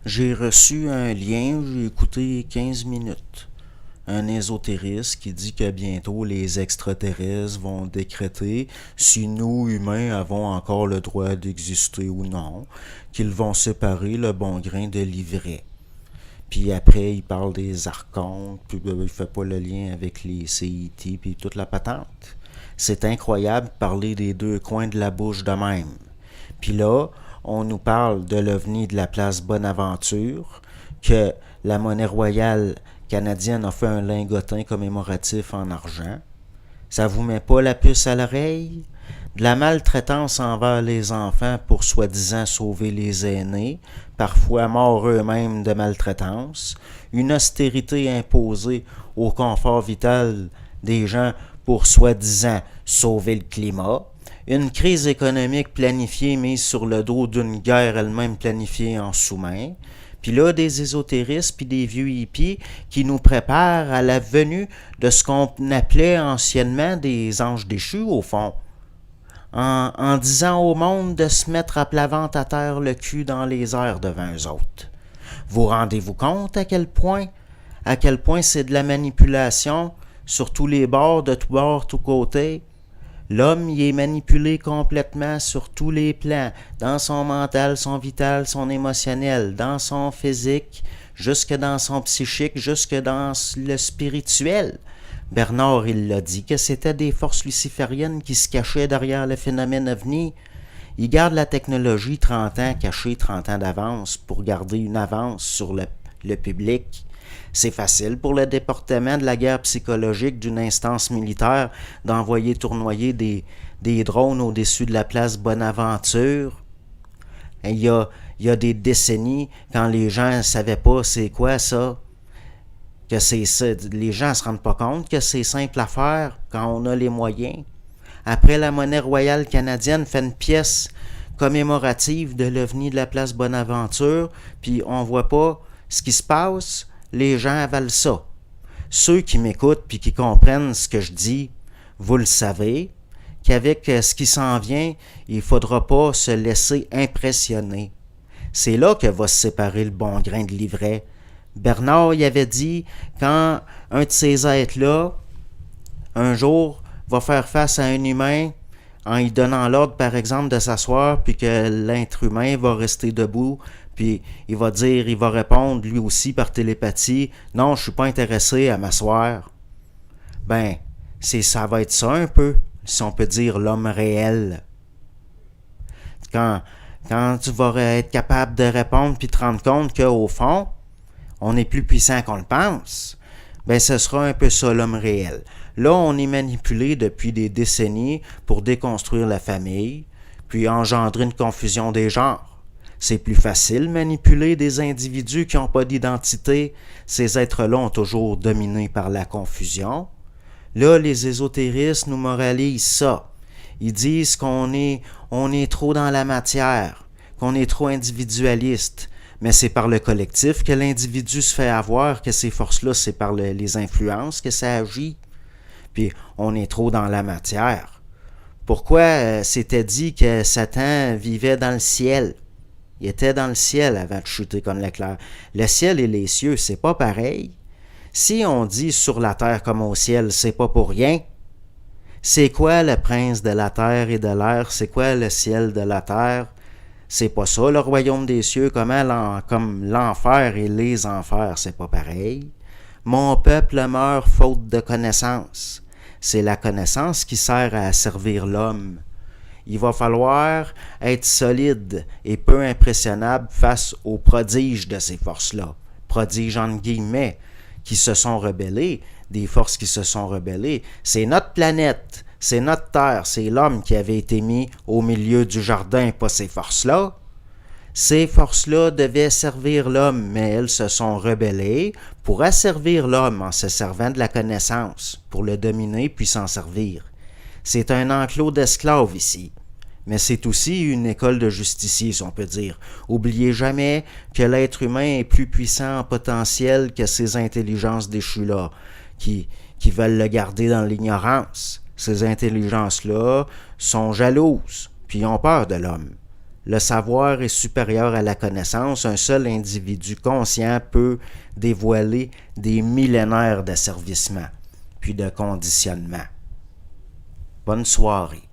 J'ai reçu un lien, j'ai écouté 15 minutes. Un ésotériste qui dit que bientôt les extraterrestres vont décréter si nous, humains, avons encore le droit d'exister ou non, qu'ils vont séparer le bon grain de l'ivraie. Puis après, il parle des archontes, puis il fait pas le lien avec les CIT, puis toute la patente. C'est incroyable de parler des deux coins de la bouche de même. Puis là, on nous parle de l'OVNI de la place Bonaventure, que la monnaie royale canadienne a fait un lingotin commémoratif en argent. Ça vous met pas la puce à l'oreille? De la maltraitance envers les enfants pour soi-disant sauver les aînés, parfois morts eux-mêmes de maltraitance, une austérité imposée au confort vital des gens pour soi-disant sauver le climat, une crise économique planifiée mise sur le dos d'une guerre elle-même planifiée en sous-main, puis là, des ésotéristes puis des vieux hippies qui nous préparent à la venue de ce qu'on appelait anciennement des anges déchus, au fond. En disant au monde de se mettre à plat ventre à terre le cul dans les airs devant eux autres. Vous rendez-vous compte à quel point c'est de la manipulation sur tous les bords, de tous bords, tous côtés? L'homme y est manipulé complètement sur tous les plans, dans son mental, son vital, son émotionnel, dans son physique, jusque dans son psychique, jusque dans le spirituel. Bernard, il l'a dit, que c'était des forces lucifériennes qui se cachaient derrière le phénomène OVNI. Il garde la technologie 30 ans cachée, 30 ans d'avance, pour garder une avance sur le public. C'est facile pour le département de la guerre psychologique d'une instance militaire d'envoyer tournoyer des drones au-dessus de la place Bonaventure. Il y a des décennies, quand les gens ne savaient pas c'est quoi ça, que c'est ça, les gens ne se rendent pas compte que c'est simple à faire quand on a les moyens. Après, la monnaie royale canadienne fait une pièce commémorative de l'OVNI de la place Bonaventure, puis on voit pas ce qui se passe. Les gens avalent ça. Ceux qui m'écoutent puis qui comprennent ce que je dis, vous le savez, qu'avec ce qui s'en vient, il ne faudra pas se laisser impressionner. C'est là que va se séparer le bon grain de l'ivraie. Bernard y avait dit, quand un de ces êtres-là, un jour, va faire face à un humain, en lui donnant l'ordre, par exemple, de s'asseoir, puis que l'être humain va rester debout, puis il va répondre lui aussi par télépathie, non, je suis pas intéressé à m'asseoir. Ben, ça va être ça un peu, si on peut dire l'homme réel. Quand, quand tu vas être capable de répondre puis te rendre compte qu'au fond, on est plus puissant qu'on le pense, ben ce sera un peu ça l'homme réel. Là, on est manipulé depuis des décennies pour déconstruire la famille, puis engendrer une confusion des genres. C'est plus facile manipuler des individus qui n'ont pas d'identité. Ces êtres-là ont toujours dominé par la confusion. Là, les ésotéristes nous moralisent ça. Ils disent qu'on est trop dans la matière, qu'on est trop individualiste. Mais c'est par le collectif que l'individu se fait avoir, que ces forces-là, c'est par les influences que ça agit. Puis on est trop dans la matière. Pourquoi c'était dit que Satan vivait dans le ciel? Il était dans le ciel avant de chuter comme l'éclair. Le ciel et les cieux, c'est pas pareil. Si on dit sur la terre comme au ciel, c'est pas pour rien. C'est quoi le prince de la terre et de l'air? C'est quoi le ciel de la terre? C'est pas ça le royaume des cieux, comme l'enfer et les enfers, c'est pas pareil. Mon peuple meurt faute de connaissance. C'est la connaissance qui sert à servir l'homme. Il va falloir être solide et peu impressionnable face aux prodiges de ces forces-là. Prodiges entre guillemets, qui se sont rebellés, des forces qui se sont rebellées. C'est notre planète, c'est notre terre, c'est l'homme qui avait été mis au milieu du jardin, pas ces forces-là. Ces forces-là devaient servir l'homme, mais elles se sont rebellées pour asservir l'homme en se servant de la connaissance, pour le dominer puis s'en servir. C'est un enclos d'esclaves ici. Mais c'est aussi une école de justiciers, si on peut dire. Oubliez jamais que l'être humain est plus puissant en potentiel que ces intelligences déchues-là, qui veulent le garder dans l'ignorance. Ces intelligences-là sont jalouses, puis ont peur de l'homme. Le savoir est supérieur à la connaissance. Un seul individu conscient peut dévoiler des millénaires d'asservissement, puis de conditionnement. Bonne soirée.